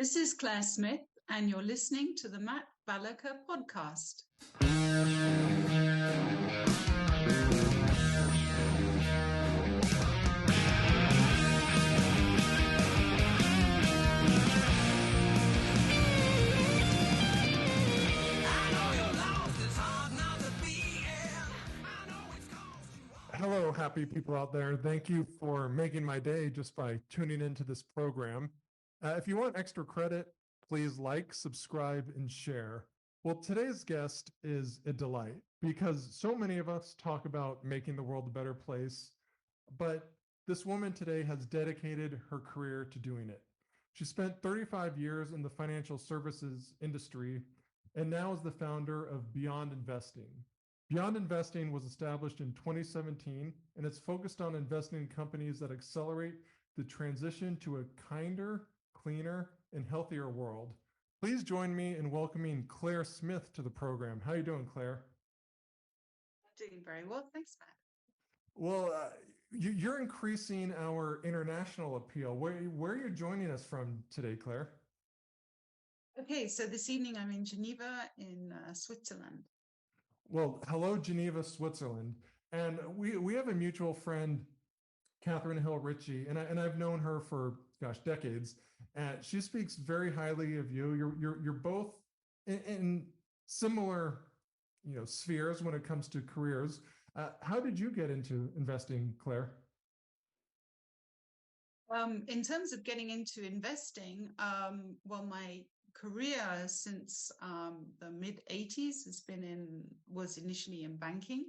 This is Claire Smith, and you're listening to the Matt Balaker podcast. Hello, happy people out there. Thank you for making my day just by tuning into this program. If you want extra credit, please like, subscribe, and share. Well, today's guest is a delight because so many of us talk about making the world a better place, but this woman today has dedicated her career to doing it. She spent 35 years in the financial services industry and now is the founder of Beyond Investing. Beyond Investing was established in 2017, and it's focused on investing in companies that accelerate the transition to a kinder, cleaner, and healthier world. Please join me in welcoming Claire Smith to the program. How are you doing, Claire? I'm doing very well. Thanks, Matt. Well, you're increasing our international appeal. Where are you joining us from today, Claire? Okay, so this evening I'm in Geneva in Switzerland. Well, hello, Geneva, Switzerland. And we have a mutual friend, Catherine Hill Ritchie, and I've known her for, decades. And she speaks very highly of you. You're both in similar, spheres when it comes to careers. How did you get into investing, Claire? In terms of getting into investing, well, my career since the mid 80s was initially in banking.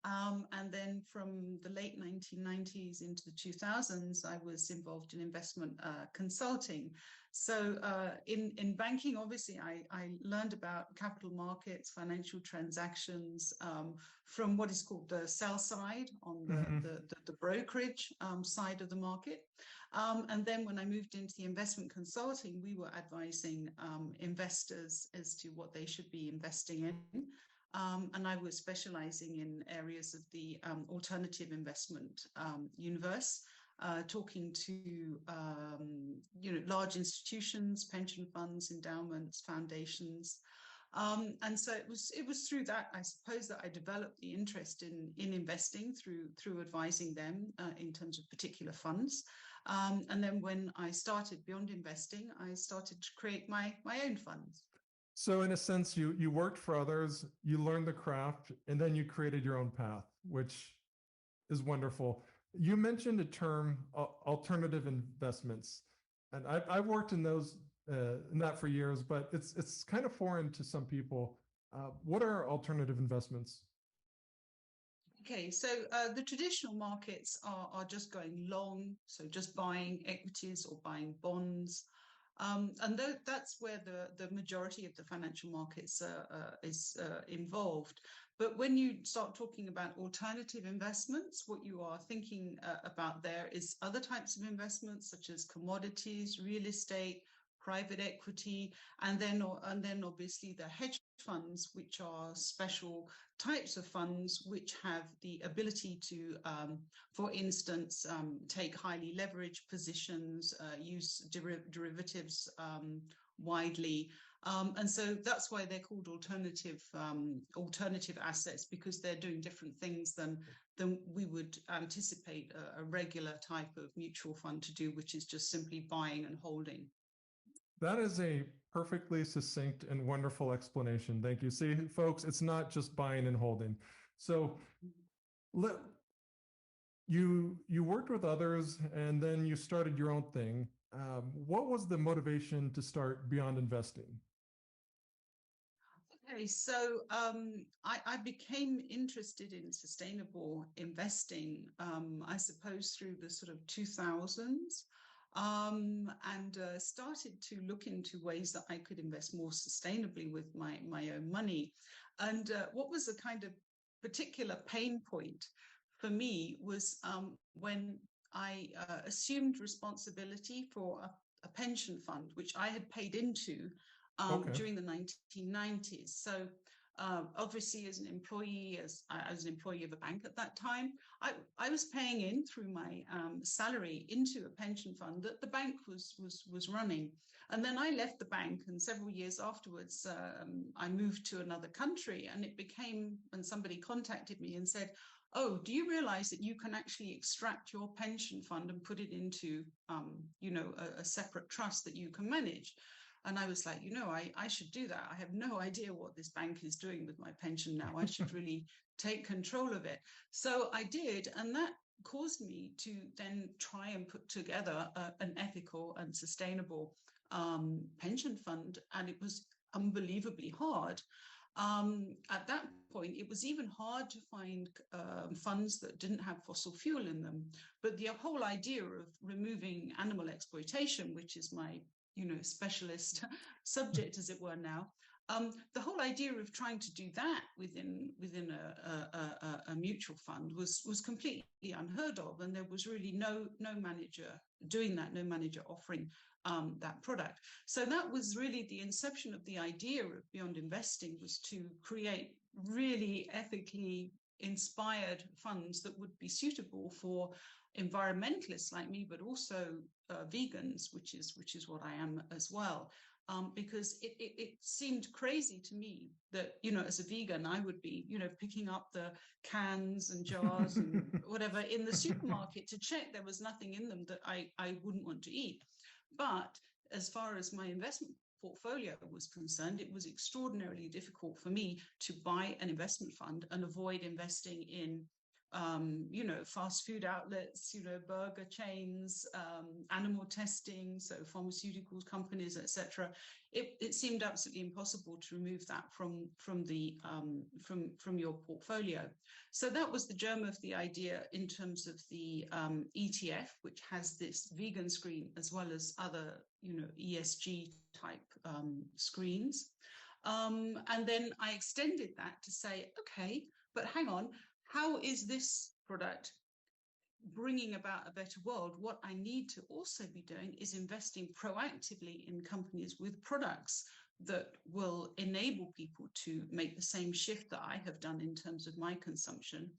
And then from the late 1990s into the 2000s, I was involved in investment consulting. So in banking, obviously, I learned about capital markets, financial transactions from what is called the sell side on the brokerage side of the market. And then when I moved into the investment consulting, we were advising investors as to what they should be investing in. And I was specializing in areas of the alternative investment universe, talking to large institutions, pension funds, endowments, foundations. And so it was through that, I suppose, that I developed the interest in investing through advising them in terms of particular funds. And then when I started Beyond Investing, I started to create my own funds. So in a sense, you worked for others, you learned the craft, and then you created your own path, which is wonderful. You mentioned a term, alternative investments, and I've worked in that for years, but it's kind of foreign to some people. What are alternative investments? Okay, so the traditional markets are just going long, so just buying equities or buying bonds. And that's where the majority of the financial markets is involved. But when you start talking about alternative investments, what you are thinking about there is other types of investments, such as commodities, real estate, private equity, and then obviously the hedge funds, which are special types of funds which have the ability to, for instance, take highly leveraged positions, use derivatives widely. And so that's why they're called alternative assets, because they're doing different things than we would anticipate a regular type of mutual fund to do, which is just simply buying and holding. That is a perfectly succinct and wonderful explanation. Thank you. See, folks, it's not just buying and holding. So you worked with others and then you started your own thing. What was the motivation to start Beyond Investing? Okay, so I became interested in sustainable investing, I suppose, through the sort of 2000s. And started to look into ways that I could invest more sustainably with my own money. And what was a kind of particular pain point for me was when I assumed responsibility for a pension fund, which I had paid into during the 1990s. So obviously, as an employee, as an employee of a bank at that time, I was paying in through my salary into a pension fund that the bank was running. And then I left the bank, and several years afterwards, I moved to another country, and it became, and somebody contacted me and said, oh, do you realize that you can actually extract your pension fund and put it into, a separate trust that you can manage? And I was like, I should do that. I have no idea what this bank is doing with my pension now. I should really take control of it. So I did. And that caused me to then try and put together an ethical and sustainable pension fund. And it was unbelievably hard. At that point, it was even hard to find funds that didn't have fossil fuel in them. But the whole idea of removing animal exploitation, which is my specialist subject, as it were now, the whole idea of trying to do that within a mutual fund was completely unheard of, and there was really no manager doing that, no manager offering that product. So that was really the inception of the idea of Beyond Investing, was to create really ethically inspired funds that would be suitable for environmentalists like me, but also vegans, which is what I am as well. Because it seemed crazy to me that, as a vegan, I would be, picking up the cans and jars and whatever in the supermarket to check there was nothing in them that I wouldn't want to eat. But as far as my investment portfolio was concerned, it was extraordinarily difficult for me to buy an investment fund and avoid investing in fast food outlets, burger chains, animal testing, so pharmaceutical companies, etc. It seemed absolutely impossible to remove that from your portfolio. So that was the germ of the idea in terms of the ETF, which has this vegan screen as well as other ESG type screens. And then I extended that to say, okay, but hang on, how is this product bringing about a better world? What I need to also be doing is investing proactively in companies with products that will enable people to make the same shift that I have done in terms of my consumption,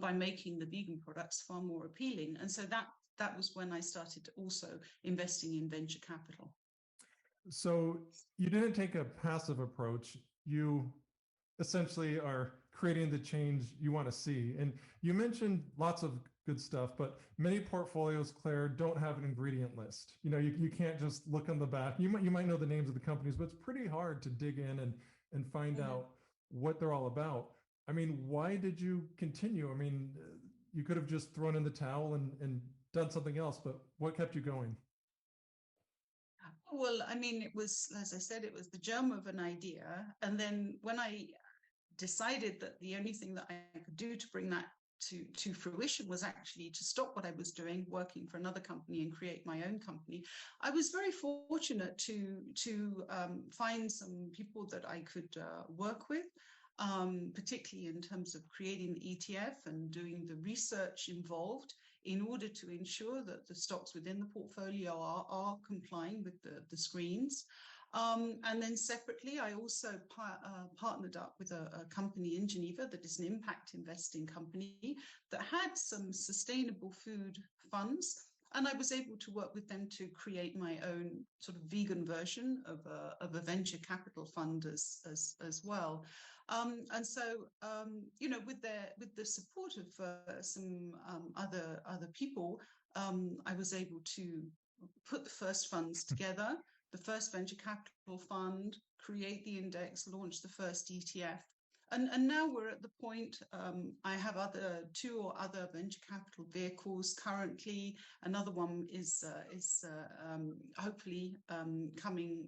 by making the vegan products far more appealing. And so that was when I started also investing in venture capital. So you didn't take a passive approach. You essentially are creating the change you want to see. And you mentioned lots of good stuff, but many portfolios, Claire, don't have an ingredient list. You can't just look on the back. You might know the names of the companies, but it's pretty hard to dig in and find out what they're all about. I mean, why did you continue? I mean, you could have just thrown in the towel and done something else, but what kept you going? Well, I mean, it was, as I said, it was the germ of an idea. And then when I decided that the only thing that I could do to bring that to fruition was actually to stop what I was doing, working for another company, and create my own company, I was very fortunate to find some people that I could work with, particularly in terms of creating the ETF and doing the research involved in order to ensure that the stocks within the portfolio are complying with the screens. And then separately, I also partnered up with a company in Geneva that is an impact investing company that had some sustainable food funds. And I was able to work with them to create my own sort of vegan version of a venture capital fund as well. And so, with the support of some other people, I was able to put the first funds together, the first venture capital fund, create the index, launch the first ETF. And now we're at the point, I have two other venture capital vehicles currently. Another one is hopefully coming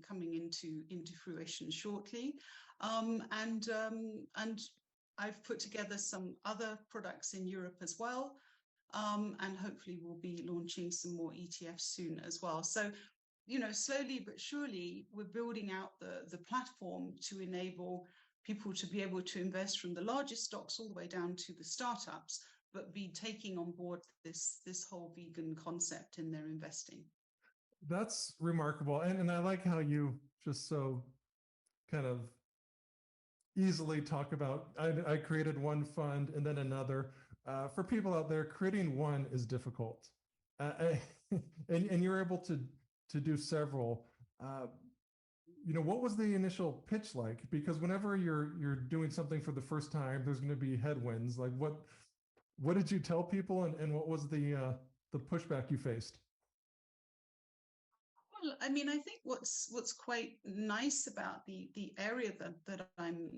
into fruition shortly. And I've put together some other products in Europe as well. And hopefully we'll be launching some more ETFs soon as well. So, slowly but surely, we're building out the platform to enable people to be able to invest from the largest stocks all the way down to the startups, but be taking on board this whole vegan concept in their investing. That's remarkable. And I like how you just so kind of easily talk about, I created one fund and then another. For people out there, creating one is difficult. And you're able to do several. What was the initial pitch like? Because whenever you're doing something for the first time, there's going to be headwinds. Like what did you tell people, and what was the pushback you faced? Well, I mean, I think what's quite nice about the area that I'm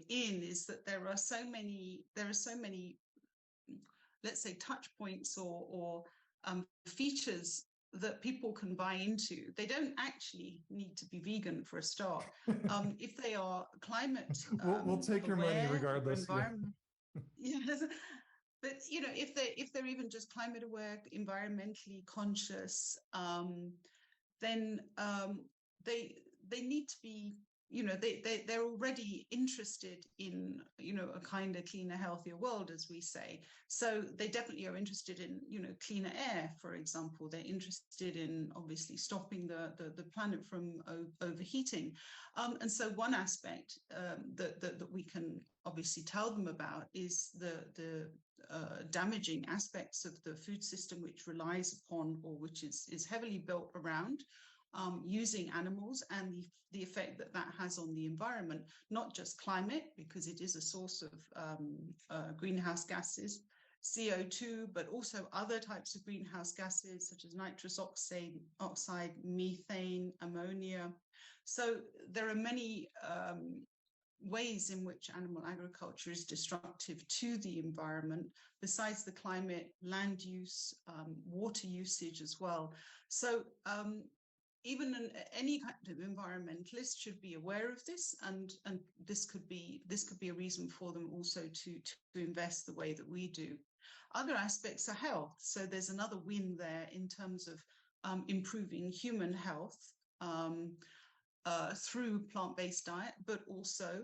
in is that there are so many, let's say, touch points or features that people can buy into. They don't actually need to be vegan for a start. If they are climate We'll take your money aware or regardless. Yeah. environment, yes, but if they're even just climate aware, environmentally conscious, then they need to be, they're already interested in, a kinder, cleaner, healthier world, as we say. So they definitely are interested in, cleaner air, for example. They're interested in obviously stopping the planet from overheating. And so one aspect that we can obviously tell them about is the damaging aspects of the food system, which relies upon, or which is heavily built around using animals, and the effect that has on the environment, not just climate, because it is a source of greenhouse gases, CO2, but also other types of greenhouse gases such as nitrous oxide, methane, ammonia. So there are many ways in which animal agriculture is destructive to the environment, besides the climate, land use, water usage as well. So even any kind of environmentalist should be aware of this, and this could be a reason for them also to invest the way that we do. Other aspects are health. So there's another win there in terms of improving human health through plant-based diet, but also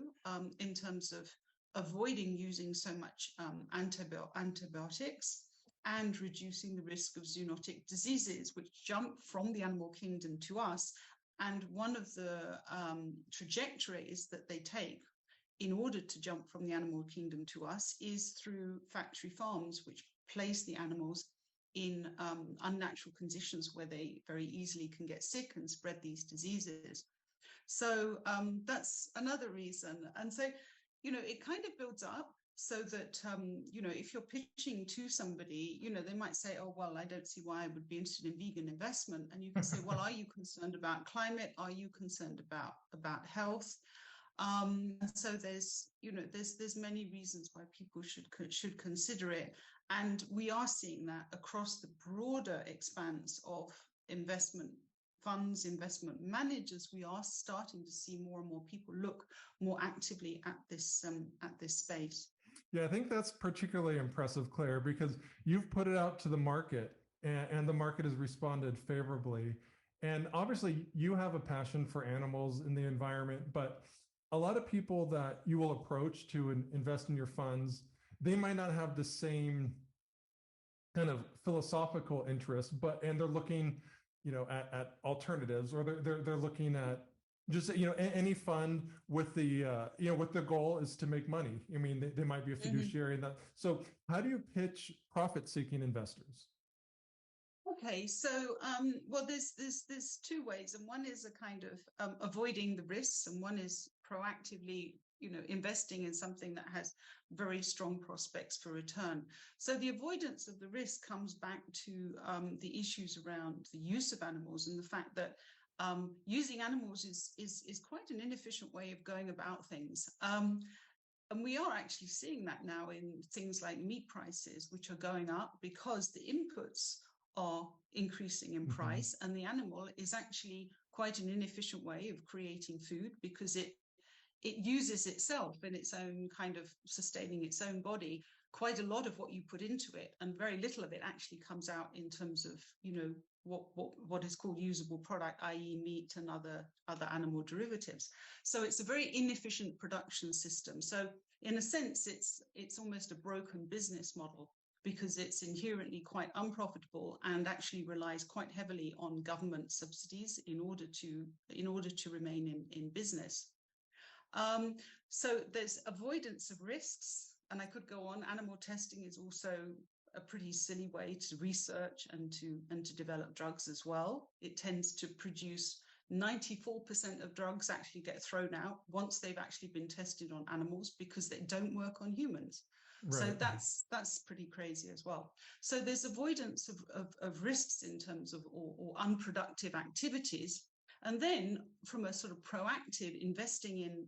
in terms of avoiding using so much antibiotics, and reducing the risk of zoonotic diseases, which jump from the animal kingdom to us. And one of the trajectories that they take in order to jump from the animal kingdom to us is through factory farms, which place the animals in unnatural conditions where they very easily can get sick and spread these diseases. So that's another reason. And so, it kind of builds up, so that, if you're pitching to somebody, they might say, oh, well, I don't see why I would be interested in vegan investment. And you can say, well, are you concerned about climate? Are you concerned about health? So there's many reasons why people should consider it. And we are seeing that across the broader expanse of investment funds, investment managers. We are starting to see more and more people look more actively at this space. Yeah, I think that's particularly impressive, Claire, because you've put it out to the market, and the market has responded favorably. And obviously, you have a passion for animals and the environment, but a lot of people that you will approach to invest in your funds, they might not have the same kind of philosophical interest, and they're looking, at alternatives, or they're looking at just, any fund with the, with the goal is to make money. I mean, they might be a fiduciary in that. So how do you pitch profit-seeking investors? Okay, so well, there's two ways, and one is a kind of avoiding the risks, and one is proactively, investing in something that has very strong prospects for return. So the avoidance of the risk comes back to the issues around the use of animals, and the fact that using animals is quite an inefficient way of going about things. And we are actually seeing that now in things like meat prices, which are going up because the inputs are increasing in price, and the animal is actually quite an inefficient way of creating food, because it uses itself in its own kind of sustaining its own body quite a lot of what you put into it, and very little of it actually comes out in terms of what is called usable product, i.e. meat and other animal derivatives. So it's a very inefficient production system. So in a sense, it's almost a broken business model, because it's inherently quite unprofitable and actually relies quite heavily on government subsidies in order to remain in business. So there's avoidance of risks, and I could go on. Animal testing is also a pretty silly way to research and to develop drugs as well. It tends to produce 94% of drugs actually get thrown out once they've actually been tested on animals because they don't work on humans. Right. So that's pretty crazy as well. So there's avoidance of risks in terms of or unproductive activities. And then from a sort of proactive investing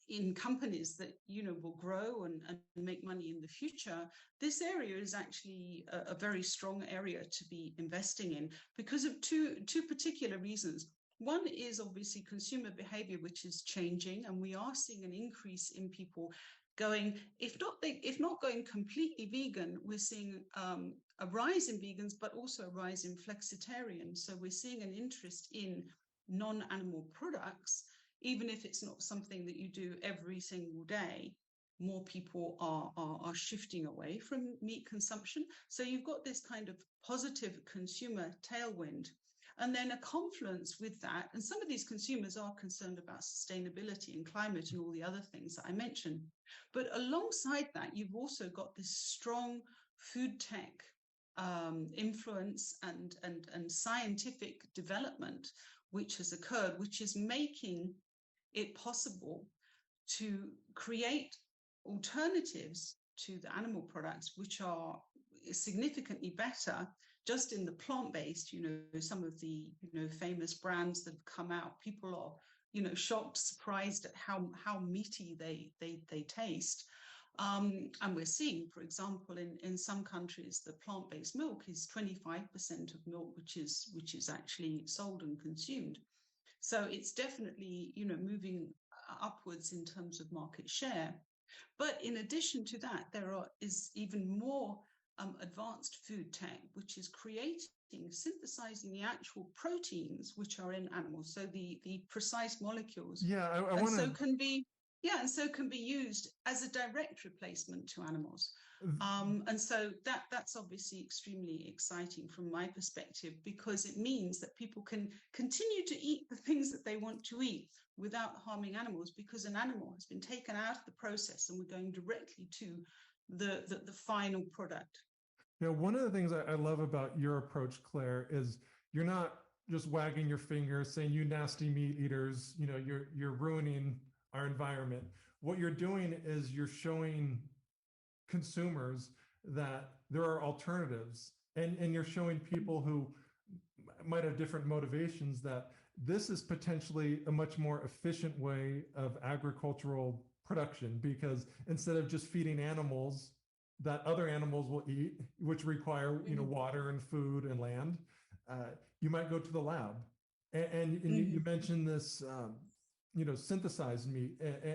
in companies that, you know, will grow and make money in the future, this area is actually a very strong area to be investing in because of two particular reasons. One is obviously consumer behavior, which is changing, and we are seeing an increase in people going, if not going completely vegan, we're seeing a rise in vegans, but also a rise in flexitarians. So we're seeing an interest in non-animal products, even if it's not something that you do every single day. More people are shifting away from meat consumption. So you've got this kind of positive consumer tailwind. And then a confluence with that, and some of these consumers are concerned about sustainability and climate and all the other things that I mentioned. But alongside that, you've also got this strong food tech influence and scientific development which has occurred, which is making it possible to create alternatives to the animal products, which are significantly better. Just in the plant-based, you know, some of the, you know, famous brands that have come out, people are, you know, shocked, surprised at how meaty they taste. And we're seeing, for example, in some countries, the plant-based milk is 25% of milk, which is actually sold and consumed. So it's definitely, you know, moving upwards in terms of market share. But in addition to that, is even more advanced food tech, which is synthesizing the actual proteins which are in animals. So the precise molecules. Yeah, I want to. And so can be used as a direct replacement to animals. And so that's obviously extremely exciting from my perspective, because it means that people can continue to eat the things that they want to eat without harming animals, because an animal has been taken out of the process and we're going directly to the final product. You know, one of the things I love about your approach, Claire, is you're not just wagging your finger saying, you nasty meat eaters, you know, you're ruining our environment. What you're doing is you're showing consumers that there are alternatives, and you're showing people who might have different motivations that this is potentially a much more efficient way of agricultural production, because instead of just feeding animals that other animals will eat, which require, you know, water and food and land, you might go to the lab. And you mentioned this, you know, synthesized meat,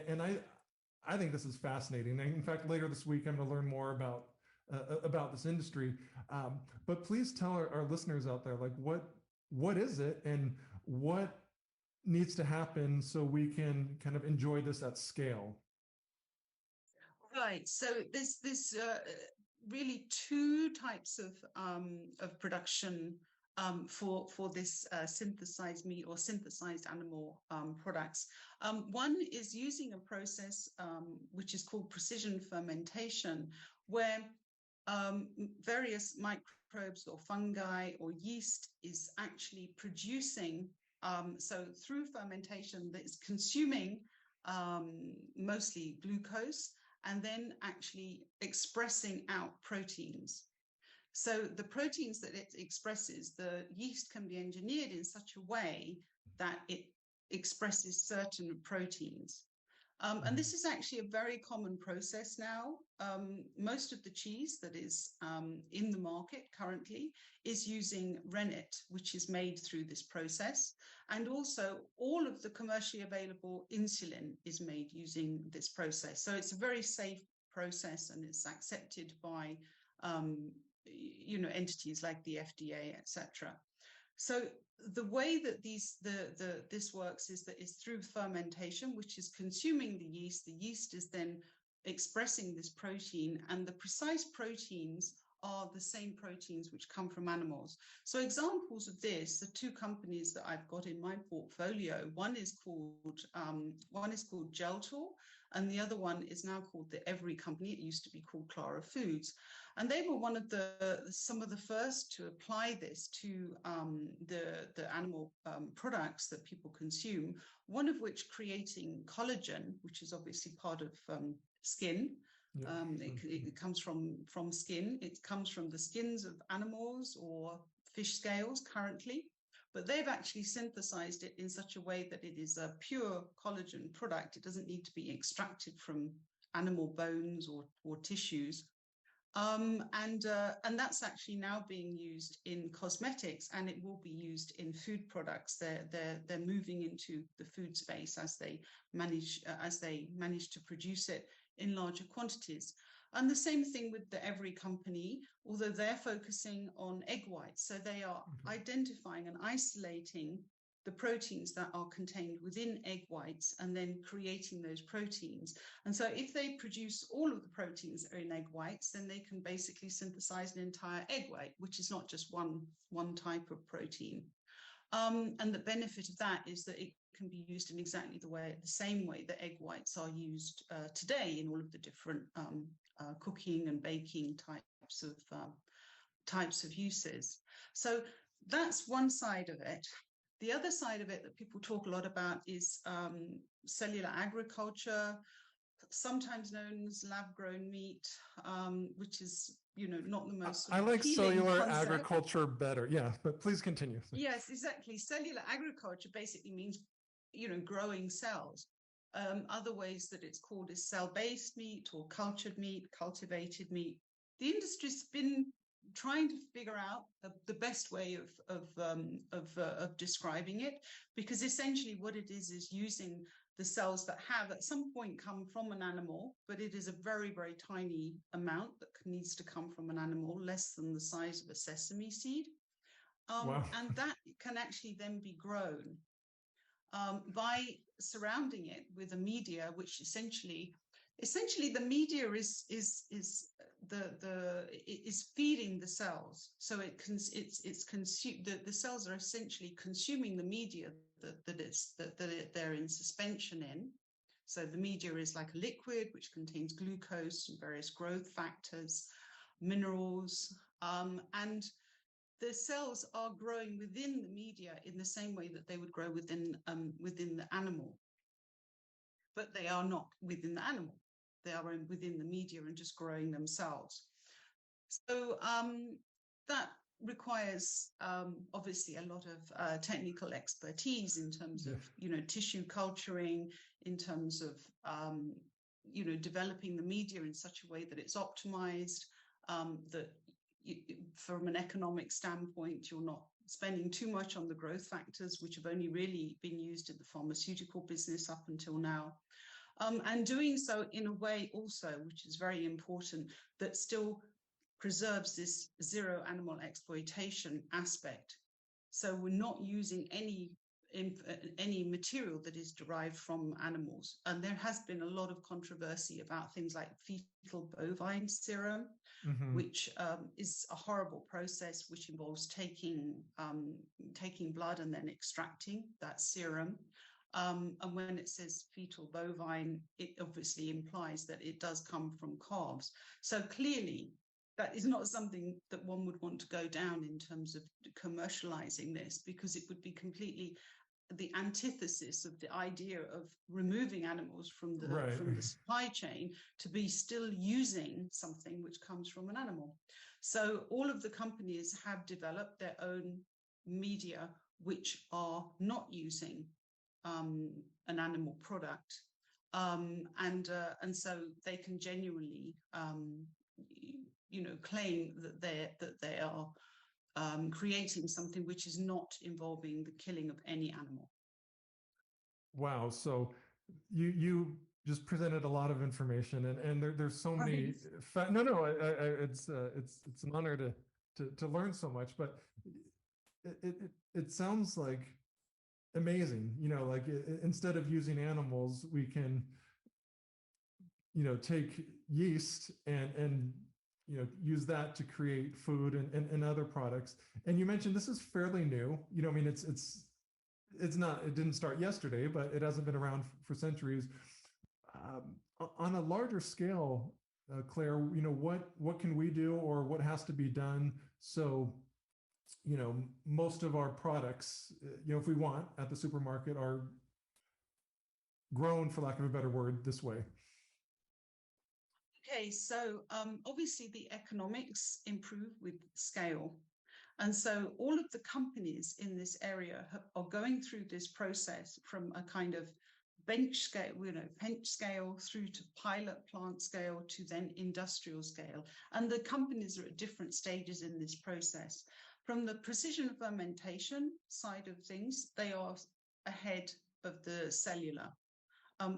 and I think this is fascinating. And in fact, later this week, I'm going to learn more about this industry. But please tell our listeners out there, like, what is it, and what needs to happen so we can kind of enjoy this at scale? Right. So there's really two types of production for this synthesized meat or synthesized animal products. One is using a process which is called precision fermentation, where various microbes or fungi or yeast is actually producing, so through fermentation, that is consuming mostly glucose, and then actually expressing out proteins. So the proteins that it expresses, the yeast can be engineered in such a way that it expresses certain proteins. And this is actually a very common process now. Most of the cheese that is in the market currently is using rennet, which is made through this process. And also all of the commercially available insulin is made using this process. So it's a very safe process, and it's accepted by you know, entities like the FDA, etc. So the way that this works is that it's through fermentation, which is consuming the yeast. The yeast is then expressing this protein, and the precise proteins are the same proteins which come from animals. So examples of this, the two companies that I've got in my portfolio, one is called Geltor, and the other one is now called the Every Company. It used to be called Clara Foods, and they were one of some of the first to apply this to the animal products that people consume. One of which creating collagen, which is obviously part of skin. Yeah. It comes from skin. It comes from the skins of animals or fish scales currently, but they've actually synthesized it in such a way that it is a pure collagen product. It doesn't need to be extracted from animal bones or tissues. And that's actually now being used in cosmetics, and it will be used in food products. They're moving into the food space as they manage to produce it in larger quantities. And the same thing with the Every Company, although they're focusing on egg whites. So they are identifying and isolating the proteins that are contained within egg whites and then creating those proteins. And so if they produce all of the proteins that are in egg whites, then they can basically synthesize an entire egg white, which is not just one type of protein. And the benefit of that is that it can be used in exactly the same way that egg whites are used today in all of the different cooking and baking types of uses. So that's one side of it. The other side of it that people talk a lot about is cellular agriculture, sometimes known as lab-grown meat, which is, not the most I like cellular concept. agriculture better. Yeah, but please continue. Yes, exactly. Cellular agriculture basically means, growing cells. Other ways that it's called is cell-based meat or cultured meat, cultivated meat. The industry's been trying to figure out the best way of describing it, because essentially what it is using the cells that have at some point come from an animal, but it is a very, very tiny amount that needs to come from an animal, less than the size of a sesame seed. Wow. And that can actually then be grown by surrounding it with a media, which essentially the media is feeding the cells. So the cells are essentially consuming the media that they're in suspension in. So the media is like a liquid which contains glucose and various growth factors, minerals, and the cells are growing within the media in the same way that they would grow within the animal. But they are not within the animal. They are within the media and just growing themselves. So that requires obviously a lot of technical expertise in terms of tissue culturing, in terms of developing the media in such a way that it's optimized, that from an economic standpoint, you're not spending too much on the growth factors, which have only really been used in the pharmaceutical business up until now. And doing so in a way also, which is very important, that still preserves this zero animal exploitation aspect. So we're not using any material that is derived from animals. And there has been a lot of controversy about things like fetal bovine serum, which is a horrible process, which involves taking blood and then extracting that serum. And when it says fetal bovine, it obviously implies that it does come from calves. So clearly, that is not something that one would want to go down in terms of commercializing this, because it would be completely the antithesis of the idea of removing animals from the supply chain to be still using something which comes from an animal. So all of the companies have developed their own media which are not using an animal product, and so they can genuinely claim that they are creating something which is not involving the killing of any animal. Wow. So you just presented a lot of information, and there's so many. It's an honor to learn so much, but it sounds like amazing. Like instead of using animals, we can take yeast and use that to create food and other products. And you mentioned this is fairly new. I mean, it didn't start yesterday, but it hasn't been around for centuries. On a larger scale, Claire, what can we do, or what has to be done so most of our products, if we want at the supermarket, are grown, for lack of a better word, this way? Okay, so obviously the economics improve with scale. And so all of the companies in this area are going through this process from a kind of bench scale through to pilot plant scale to then industrial scale. And the companies are at different stages in this process. From the precision fermentation side of things, they are ahead of the cellular.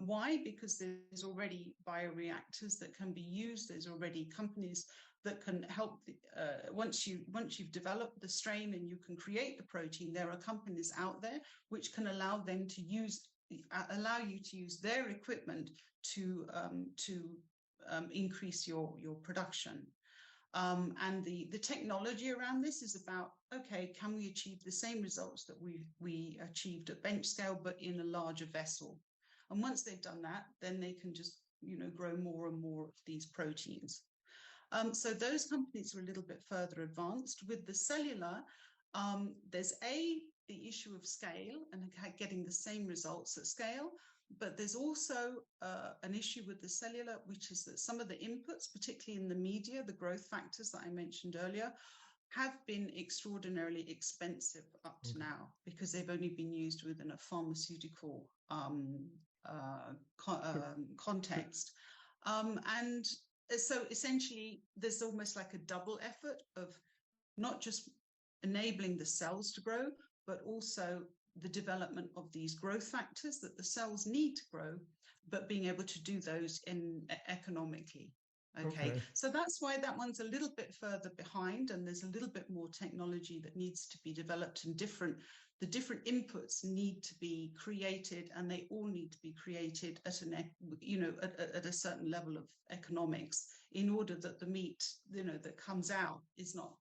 Why? Because there's already bioreactors that can be used. There's already companies that can help. Once you've developed the strain and you can create the protein, there are companies out there which can allow you to use their equipment to increase your production. And the technology around this is about, okay, can we achieve the same results that we achieved at bench scale, but in a larger vessel? And once they've done that, then they can just, grow more and more of these proteins. So those companies are a little bit further advanced. With the cellular, there's the issue of scale and getting the same results at scale. But there's also an issue with the cellular, which is that some of the inputs, particularly in the media, the growth factors that I mentioned earlier, have been extraordinarily expensive up to now because they've only been used within a pharmaceutical context. And so essentially, there's almost like a double effort of not just enabling the cells to grow, but also the development of these growth factors that the cells need to grow, but being able to do those economically. Okay, so that's why that one's a little bit further behind, and there's a little bit more technology that needs to be developed, and the different inputs need to be created, and they all need to be created at at a certain level of economics in order that the meat that comes out is not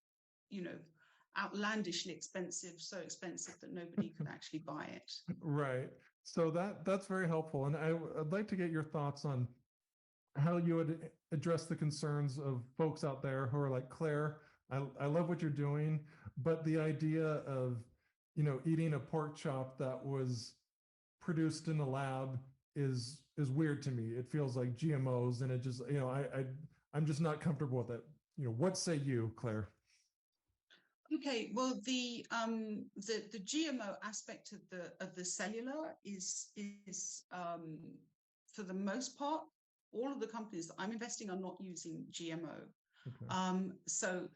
outlandishly expensive, so expensive that nobody could actually buy it. Right. So that's very helpful, and I'd like to get your thoughts on how you would address the concerns of folks out there who are like, Claire, I love what you're doing, but the idea of, eating a pork chop that was produced in a lab is weird to me. It feels like GMOs, and it just, I'm just not comfortable with it. What say you, Claire? Okay, well, the GMO aspect of the cellular is for the most part, all of the companies that I'm investing are not using GMO. Okay. So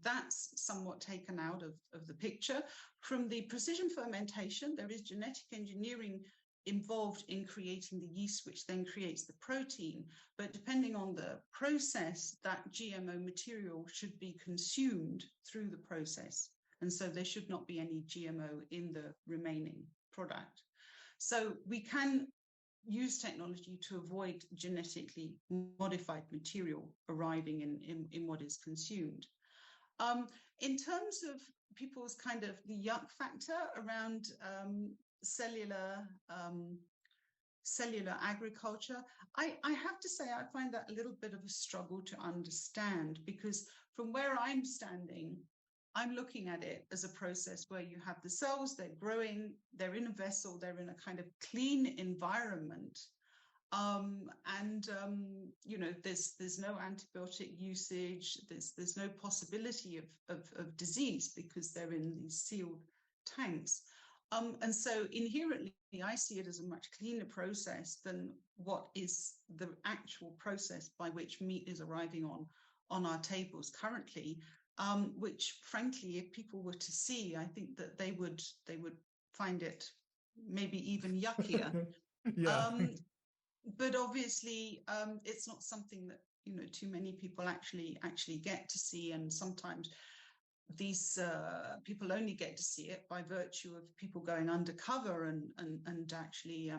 that's somewhat taken out of the picture. From the precision fermentation, there is genetic engineering involved in creating the yeast, which then creates the protein. But depending on the process, that GMO material should be consumed through the process. And so there should not be any GMO in the remaining product. So we can use technology to avoid genetically modified material arriving in what is consumed. In terms of people's kind of the yuck factor around cellular agriculture, I have to say I find that a little bit of a struggle to understand, because from where I'm standing, I'm looking at it as a process where you have the cells, they're growing, they're in a vessel, they're in a kind of clean environment. There's no antibiotic usage, there's no possibility of disease because they're in these sealed tanks. And so inherently, I see it as a much cleaner process than what is the actual process by which meat is arriving on our tables currently. Which, frankly, if people were to see, I think that they would find it maybe even yuckier. Yeah. But obviously, it's not something that too many people actually get to see, and sometimes these people only get to see it by virtue of people going undercover and actually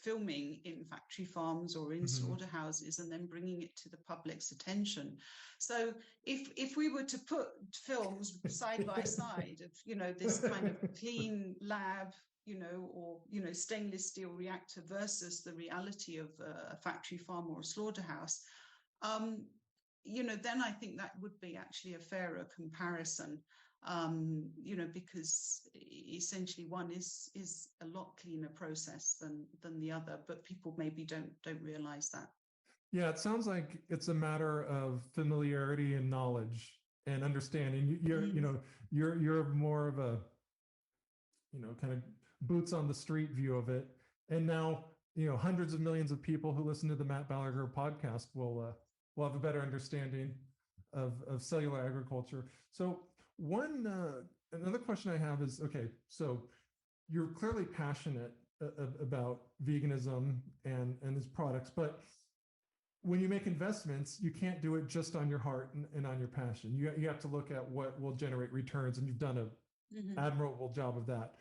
filming in factory farms or in slaughterhouses and then bringing it to the public's attention. So if we were to put films side by side of this kind of clean lab or stainless steel reactor versus the reality of a factory farm or a slaughterhouse, then I think that would be actually a fairer comparison. Because essentially one is a lot cleaner process than the other, but people maybe don't realize that. Yeah, it sounds like it's a matter of familiarity and knowledge and understanding. You're more of a, kind of boots on the street view of it. And now, hundreds of millions of people who listen to the Matt Balaker podcast will have a better understanding of cellular agriculture. So another question I have is, okay, so you're clearly passionate about veganism and its products, but when you make investments, you can't do it just on your heart and on your passion. You have to look at what will generate returns, and you've done an admirable job of that.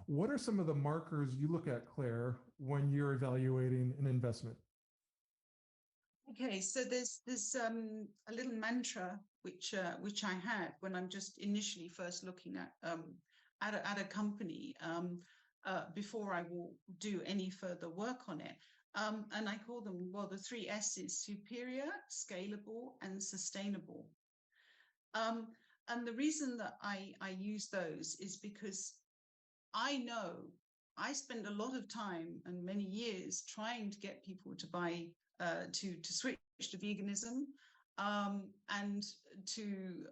What are some of the markers you look at, Claire, when you're evaluating an investment? Okay, so there's a little mantra which I had when I'm just initially first looking at a company before I will do any further work on it. And I call them, the 3 S's: superior, scalable, and sustainable. And the reason that I use those is because I know I spend a lot of time and many years trying to get people to buy, to switch to veganism and to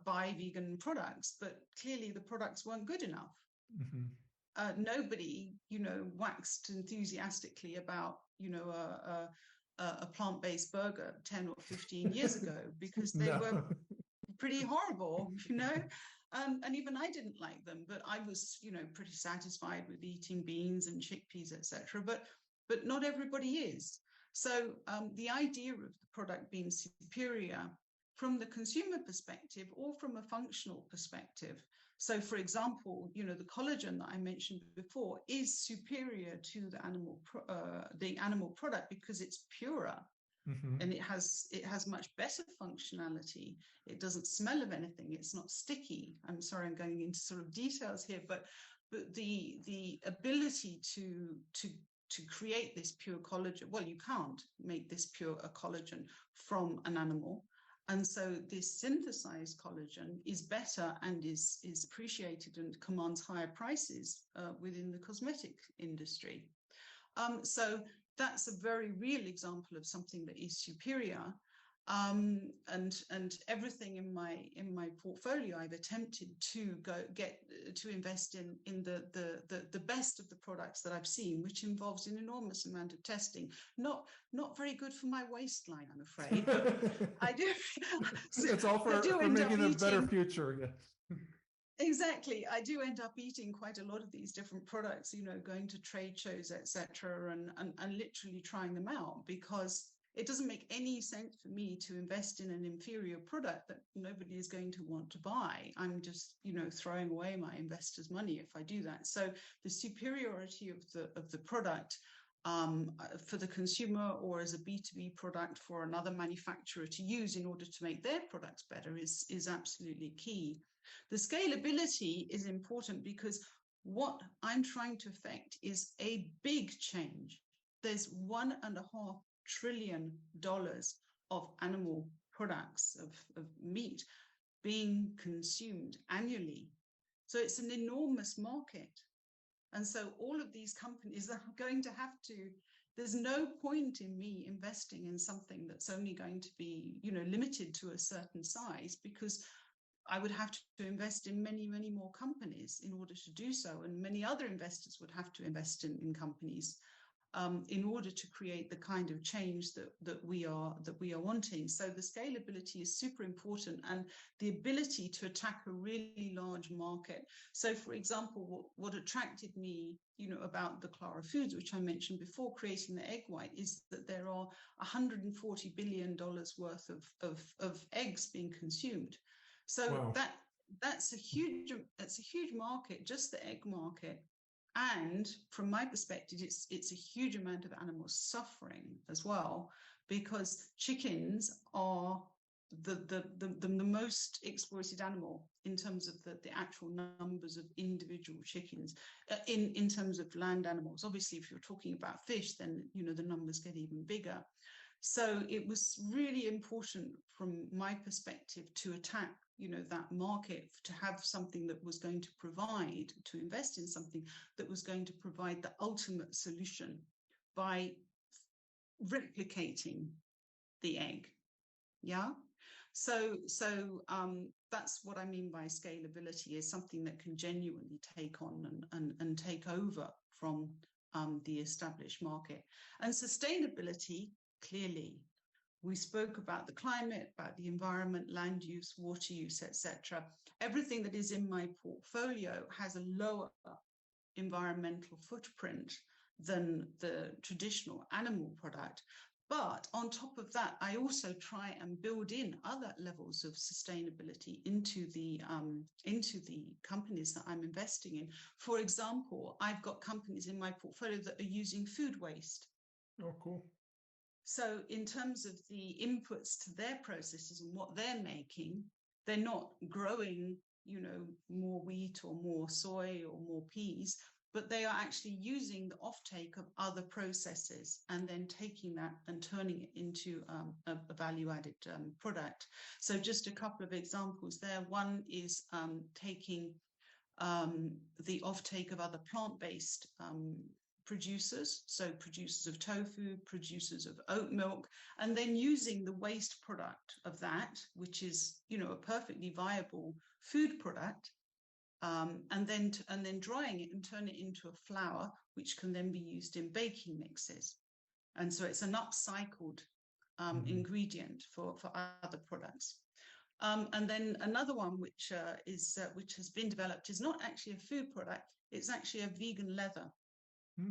buy vegan products, but clearly the products weren't good enough. Nobody, waxed enthusiastically about, a plant-based burger 10 or 15 years ago because they were pretty horrible, and even I didn't like them, but I was, pretty satisfied with eating beans and chickpeas, etc. But not everybody is. So the idea of the product being superior from the consumer perspective or from a functional perspective. So, for example, the collagen that I mentioned before is superior to the animal product because it's purer. And it has much better functionality. It doesn't smell of anything. It's not sticky. I'm sorry, I'm going into sort of details here, but the ability to create this pure collagen, well, you can't make this pure collagen from an animal. And so this synthesized collagen is better and is appreciated and commands higher prices within the cosmetic industry. So that's a very real example of something that is superior. And everything in my portfolio, I've attempted to invest in the best of the products that I've seen, which involves an enormous amount of testing. Not very good for my waistline, I'm afraid. But I do. It's all for making a better future. Yeah. Exactly. I do end up eating quite a lot of these different products, going to trade shows, etc., and literally trying them out, because it doesn't make any sense for me to invest in an inferior product that nobody is going to want to buy. I'm just, throwing away my investors' money if I do that. So the superiority of the product for the consumer, or as a B2B product for another manufacturer to use in order to make their products better, is absolutely key. The scalability is important because what I'm trying to affect is a big change. There's $1.5 trillion of animal products, of meat being consumed annually. So it's an enormous market. And so all of these companies are going to have to, there's no point in me investing in something that's only going to be, limited to a certain size, because I would have to invest in many, many more companies in order to do so. And many other investors would have to invest in companies in order to create the kind of change that we are wanting. So the scalability is super important, and the ability to attack a really large market. So, for example, what attracted me, about the Clara Foods, which I mentioned before, creating the egg white, is that there are $140 billion worth of eggs being consumed. So wow. That's a huge market, just the egg market. And from my perspective, it's a huge amount of animal suffering as well, because chickens are the most exploited animal in terms of the actual numbers of individual chickens in terms of land animals. Obviously, if you're talking about fish, then, you know, the numbers get even bigger. So it was really important from my perspective to attack, you know, that market, to have something that was going to provide, to invest in something that was going to provide the ultimate solution by replicating the egg. Yeah. So that's what I mean by scalability, is something that can genuinely take on and take over from the established market. And sustainability, clearly, we spoke about the climate, about the environment, land use, water use, etc. Everything that is in my portfolio has a lower environmental footprint than the traditional animal product. But on top of that, I also try and build in other levels of sustainability into the companies that I'm investing in. For example, I've got companies in my portfolio that are using food waste. Oh, cool. So in terms of the inputs to their processes and what they're making, they're not growing, you know, more wheat or more soy or more peas, but they are actually using the offtake of other processes and then taking that and turning it into a value-added product. So just a couple of examples there. One is taking the offtake of other plant-based producers, so producers of tofu, producers of oat milk, and then using the waste product of that, which is, you know, a perfectly viable food product, and then drying it and turn it into a flour, which can then be used in baking mixes. And so it's an upcycled ingredient for other products. And then another one which has been developed is not actually a food product, it's actually a vegan leather,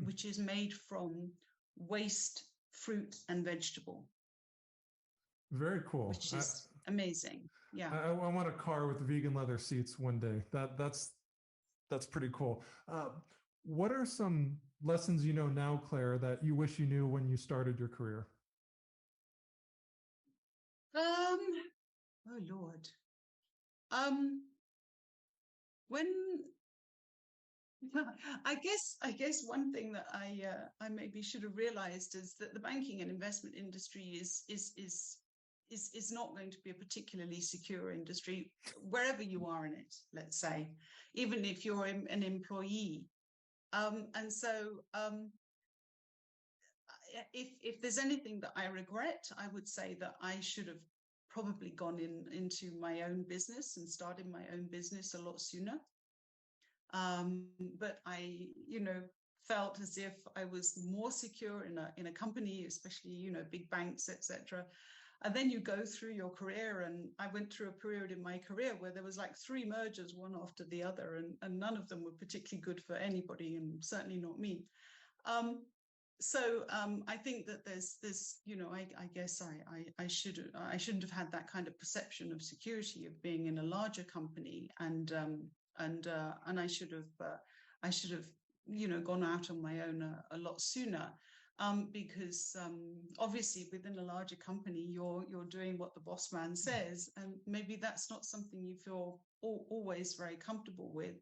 which is made from waste fruit and vegetable. Very cool. Which is amazing. Yeah. I want a car with vegan leather seats one day. That's pretty cool. What are some lessons you know now, Claire, that you wish you knew when you started your career? Oh Lord. When I guess one thing that I maybe should have realized is that the banking and investment industry is not going to be a particularly secure industry wherever you are in it, let's say, even if you're an employee. And so if there's anything that I regret, I would say that I should have probably gone into my own business and started my own business a lot sooner. But I, you know, felt as if I was more secure in a company, especially, you know, big banks, etc. And then you go through your career, and I went through a period in my career where there was like 3 mergers, one after the other, and none of them were particularly good for anybody, and certainly not me. So I think that there's you know, I guess I shouldn't have had that kind of perception of security of being in a larger company, and I should have you know, gone out on my own a lot sooner. Because obviously within a larger company, you're doing what the boss man says, and maybe that's not something you feel always very comfortable with,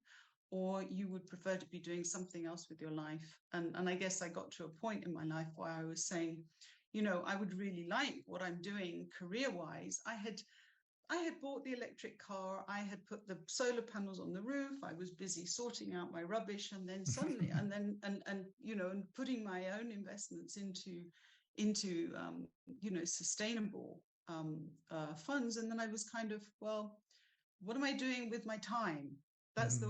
or you would prefer to be doing something else with your life. And I guess I got to a point in my life where I was saying, you know, I would really like what I'm doing career-wise. I had bought the electric car, I had put the solar panels on the roof, I was busy sorting out my rubbish, and then suddenly, and you know, and putting my own investments into you know, sustainable funds. And then I was kind of, well, what am I doing with my time? That was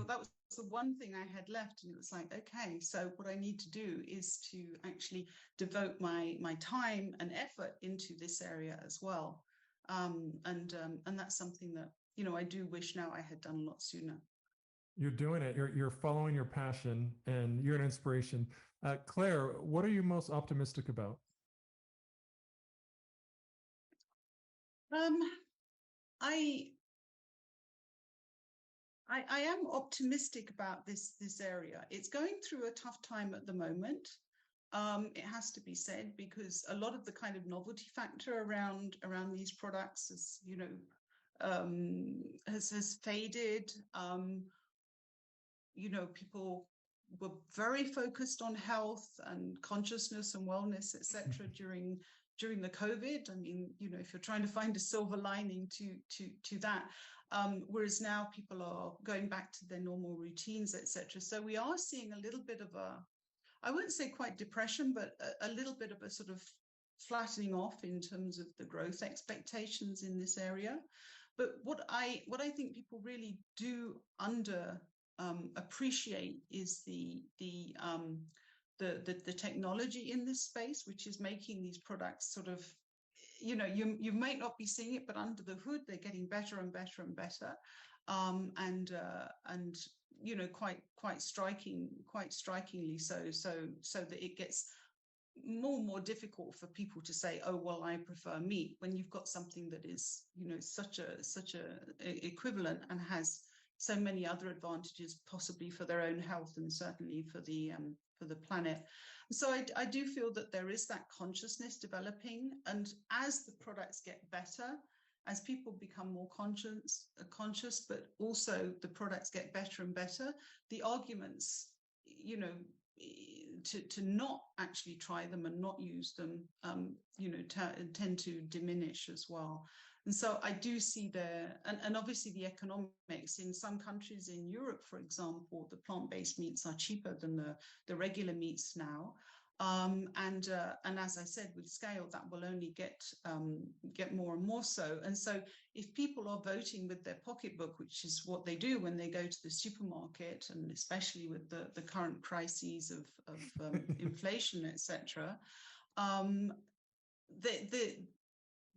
the one thing I had left. And it was like, okay, so what I need to do is to actually devote my time and effort into this area as well. And that's something that, you know, I do wish now I had done a lot sooner. You're doing it. You're following your passion, and you're an inspiration. Claire, what are you most optimistic about? I am optimistic about this area. It's going through a tough time at the moment. It has to be said, because a lot of the kind of novelty factor around these products is, you know, has faded. People were very focused on health and consciousness and wellness, etc. during the COVID. I mean, if you're trying to find a silver lining to that, whereas now people are going back to their normal routines, etc. So we are seeing a little bit of I wouldn't say quite depression, but a little bit of a sort of flattening off in terms of the growth expectations in this area. But what I think people really do appreciate is the technology in this space, which is making these products sort of, you might not be seeing it, but under the hood, they're getting better and better and better. And quite strikingly so that it gets more and more difficult for people to say, oh, well, I prefer meat, when you've got something that is, such a equivalent and has so many other advantages, possibly for their own health and certainly for the planet. So I do feel that there is that consciousness developing, and as the products get better, as people become more conscious, but also the products get better and better, the arguments, to not actually try them and not use them, tend to diminish as well. And so I do see and obviously the economics in some countries in Europe, for example, the plant-based meats are cheaper than the regular meats now. And as I said, with scale, that will only get more and more so. And so if people are voting with their pocketbook, which is what they do when they go to the supermarket, and especially with the current crises of inflation, etc.,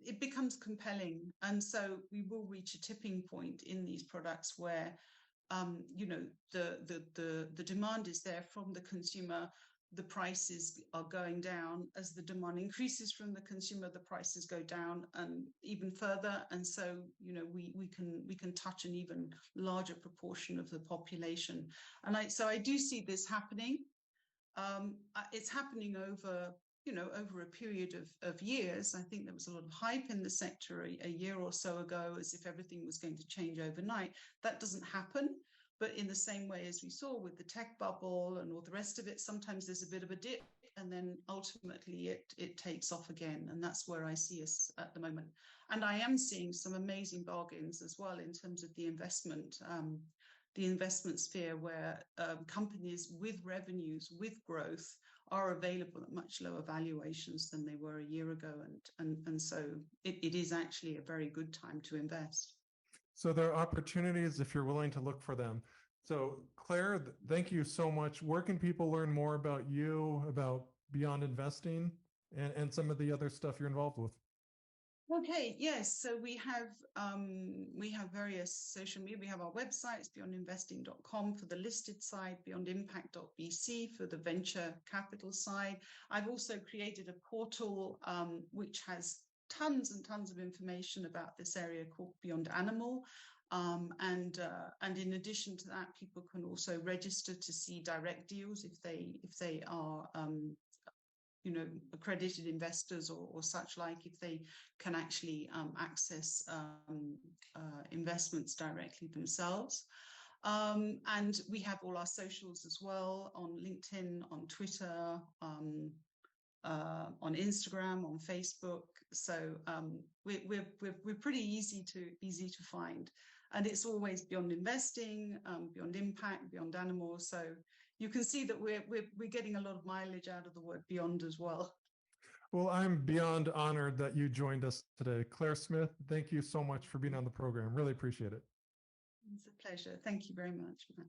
it becomes compelling. And so we will reach a tipping point in these products where, the demand is there from the consumer. The prices are going down. As the demand increases from the consumer, the prices go down and even further. And so, we can touch an even larger proportion of the population. And I do see this happening. It's happening over a period of years. I think there was a lot of hype in the sector a year or so ago, as if everything was going to change overnight. That doesn't happen. But in the same way as we saw with the tech bubble and all the rest of it, sometimes there's a bit of a dip, and then ultimately it takes off again. And that's where I see us at the moment. And I am seeing some amazing bargains as well in terms of the investment sphere, where companies with revenues, with growth, are available at much lower valuations than they were a year ago. And so it is actually a very good time to invest. So there are opportunities if you're willing to look for them. So Claire, thank you so much. Where can people learn more about you, about Beyond Investing, and some of the other stuff you're involved with? Okay, yes. So we have various social media. We have our websites, beyondinvesting.com for the listed side, beyondimpact.bc for the venture capital side. I've also created a portal which has tons and tons of information about this area called Beyond Animal. And in addition to that, people can also register to see direct deals if they are accredited investors or such like, if they can actually access investments directly themselves. And we have all our socials as well, on LinkedIn, on Twitter, on Instagram, on Facebook. So we're pretty easy to find, and it's always Beyond Investing, Beyond Impact, Beyond Animal. So you can see that we're getting a lot of mileage out of the word beyond as well. Well, I'm beyond honored that you joined us today. Claire Smith, thank you so much for being on the program. Really appreciate it. It's a pleasure. Thank you very much, Matt.